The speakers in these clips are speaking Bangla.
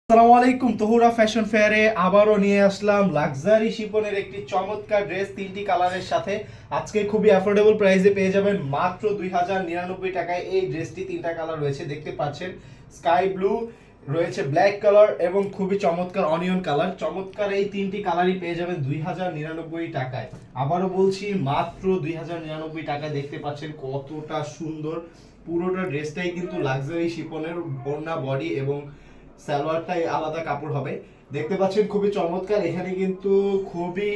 আসসালামু আলাইকুম। তহুরা ফ্যাশন ফেয়ারে আবারও নিয়ে আসলাম লাক্সারি শিপনের একটি চমৎকার ড্রেস তিনটি কালারের সাথে। আজকে খুবই অ্যাফোর্ডেবল প্রাইসে পেয়ে যাবেন মাত্র 2099 টাকায়। এই ড্রেসটি তিনটা কালার রয়েছে, দেখতে পাচ্ছেন স্কাই ব্লু রয়েছে, ব্ল্যাক কালার এবং খুবই চমৎকার অনিয়ন কালার। চমৎকার এই তিনটি কালারই পেয়ে যাবেন 2099 টাকায়। আবারও বলছি মাত্র 2099 টাকায়। দেখতে পাচ্ছেন কতটা সুন্দর, পুরোটা ড্রেসটাই কিন্তু লাক্সারি শিপনের, ওড়না বডি এবং সালোয়ারটাই আলাদা কাপড় হবে। দেখতে পাচ্ছেন খুবই চমৎকার, এখানে কিন্তু খুবই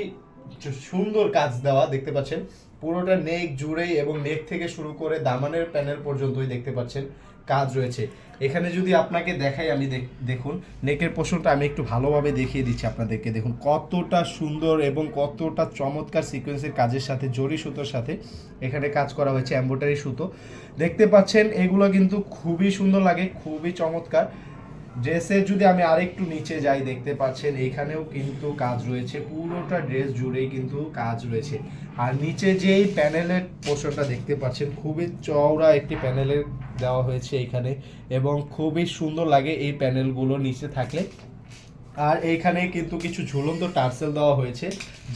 সুন্দর কাজ দেওয়া। দেখতে পাচ্ছেন পুরোটা নেক জুড়েই এবং নেক থেকে শুরু করে দামানের প্যানেল পর্যন্তই দেখতে পাচ্ছেন কাজ রয়েছে। এখানে যদি আপনাকে দেখাই, আমি দেখুন নেকের পোর্শনটা আমি একটু ভালোভাবে দেখিয়ে দিচ্ছি আপনাদেরকে। দেখুন কতটা সুন্দর এবং কতটা চমৎকার সিকোয়েন্সের কাজের সাথে জরি সুতোর সাথে এখানে কাজ করা হয়েছে, এমব্রয়ডারি সুতো। দেখতে পাচ্ছেন এগুলো কিন্তু খুবই সুন্দর লাগে, খুবই চমৎকার। ড্রেসে যদি আমি আরেকটু নিচে যাই, দেখতে পাচ্ছেন এখানেও কিন্তু কাজ রয়েছে, পুরোটা ড্রেস জুড়েই কিন্তু কাজ রয়েছে। আর নিচে যেই প্যানেলের পোর্শনটা দেখতে পাচ্ছেন খুবই চওড়া একটি প্যানেলের দেওয়া হয়েছে এখানে, এবং খুবই সুন্দর লাগে এই প্যানেলগুলো নিচে থাকলে। আর এইখানে কিন্তু কিছু ঝুলন্ত টার্সেল দেওয়া হয়েছে।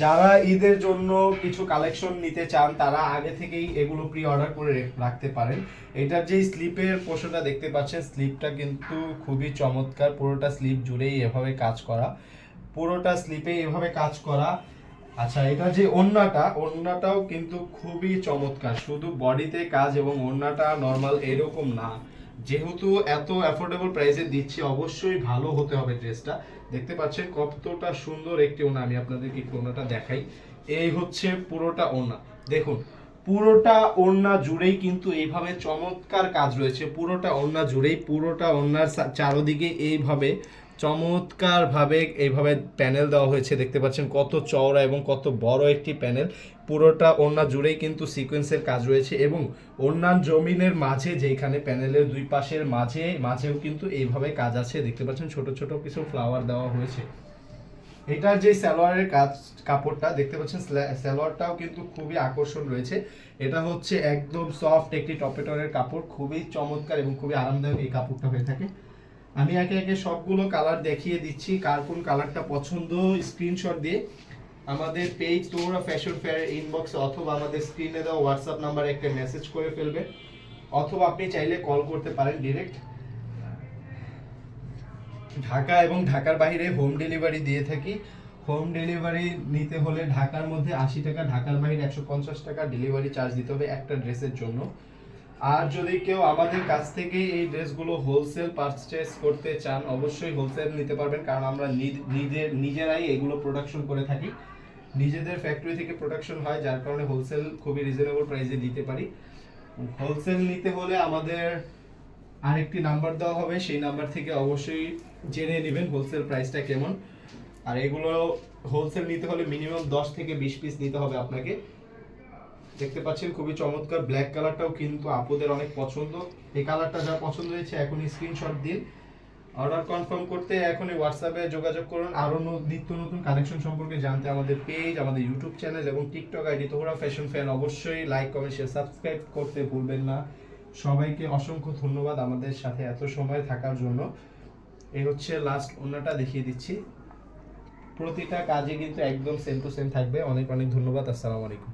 যারা ঈদের জন্য কিছু কালেকশন নিতে চান তারা আগে থেকেই এগুলো প্রি অর্ডার করে রাখতে পারেন। এটার যে স্লিপের পোর্শনটা দেখতে পাচ্ছেন, স্লিপটা কিন্তু খুবই চমৎকার, পুরোটা স্লিপ জুড়েই এভাবে কাজ করা, পুরোটা স্লিপে এভাবে কাজ করা। আচ্ছা, এটা যে ওড়নাটাও কিন্তু খুবই চমৎকার, শুধু বডিতে কাজ এবং ওড়নাটা নর্মাল এরকম না। যেহেতু এত অ্যাফোর্ডেবল প্রাইসে দিচ্ছি, অবশ্যই ভালো হতে হবে ড্রেসটা। দেখতে পাচ্ছেন কতটা সুন্দর একটি ওড়না, আমি আপনাদেরকে একটু ওড়নাটা দেখাই। এই হচ্ছে পুরোটা ওড়না, দেখুন পুরোটা ওড়না জুড়েই কিন্তু এইভাবে চমৎকার কাজ রয়েছে। পুরোটা ওড়না জুড়েই, পুরোটা ওড়নার চারদিকে এইভাবে চমৎকার ভাবে এইভাবে প্যানেল দেওয়া হয়েছে। দেখতে পাচ্ছেন কত চওড়া এবং কত বড় একটি প্যানেল। পুরোটা ওড়না জুড়েই কিন্তু সিকোয়েন্সের কাজ রয়েছে, এবং ওড়নার জমিনের মাঝে যেখানে প্যানেলের দুই পাশের মাঝেও কিন্তু এইভাবে কাজ আছে। দেখতে পাচ্ছেন ছোট ছোট কিছু ফ্লাওয়ার দেওয়া হয়েছে। এটার যে সালোয়ারের কাপড়টা দেখতে পাচ্ছেন, সালোয়ারটাও কিন্তু খুবই আকর্ষণ রয়েছে। এটা হচ্ছে একদম সফট একটি টপেটরের কাপড়, খুবই চমৎকার এবং খুবই আরামদায়ক এই কাপড়টা হয়ে থাকে। আমি একে একে সবগুলো কালার দেখিয়ে দিচ্ছি, কার কোন কালারটা পছন্দ স্ক্রিনশট দিয়ে আমাদের পেজ তোমরা ফ্যাশন ফেয়ার ইনবক্সে অথবা আমাদের স্ক্রিনে দেওয়া হোয়াটসঅ্যাপ নাম্বারে একটা মেসেজ করে ফেলবে, অথবা আপনি চাইলে কল করতে পারেন ডিরেক্ট। ঢাকা এবং ঢাকার বাইরে হোম ডেলিভারি দিয়ে থাকি। হোম ডেলিভারি নিতে হলে ঢাকার মধ্যে 80 টাকা, ঢাকার বাইরে 150 টাকা ডেলিভারি চার্জ দিতে হবে একটা ড্রেসের জন্য। আর যদি কেউ আমাদের কাছ থেকে এই ড্রেসগুলো হোলসেল পারচেস করতে চান, অবশ্যই হোলসেল নিতে পারবেন, কারণ আমরা নিজেরাই এগুলো প্রোডাকশন করে থাকি। নিজেদের ফ্যাক্টরি থেকে প্রোডাকশন হয়, যার কারণে হোলসেল খুবই রিজনেবল প্রাইসে দিতে পারি। হোলসেল নিতে হলে আমাদের আরেকটি নাম্বার দেওয়া হবে, সেই নাম্বার থেকে অবশ্যই জেনে নেবেন হোলসেল প্রাইসটা কেমন। আর এগুলো হোলসেল নিতে হলে মিনিমাম 10 থেকে 20 পিস নিতে হবে আপনাকে। দেখতে পাচ্ছেন খুবই চমৎকার ব্ল্যাক কালারটাও কিন্তু আপুদের অনেক পছন্দ। এই কালারটা যা পছন্দ হয়েছে এখনই স্ক্রিনশট দিন। অর্ডার কনফার্ম করতে এখনই হোয়াটসঅ্যাপে যোগাযোগ করুন। আরও নিত্য নতুন কালেকশন সম্পর্কে জানতে আমাদের পেজ, আমাদের ইউটিউব চ্যানেল এবং টিকটক আইডি তোমরা ফ্যাশন ফ্যান অবশ্যই লাইক কমেন্ট শেয়ার সাবস্ক্রাইব করতে ভুলবেন না। সবাইকে অসংখ্য ধন্যবাদ আমাদের সাথে এত সময় থাকার জন্য। এই হচ্ছে লাস্ট ওড়নাটা দেখিয়ে দিচ্ছি, প্রতিটা কাজে কিন্তু একদম সেম টু সেম থাকবে। অনেক অনেক ধন্যবাদ। আসসালামু আলাইকুম।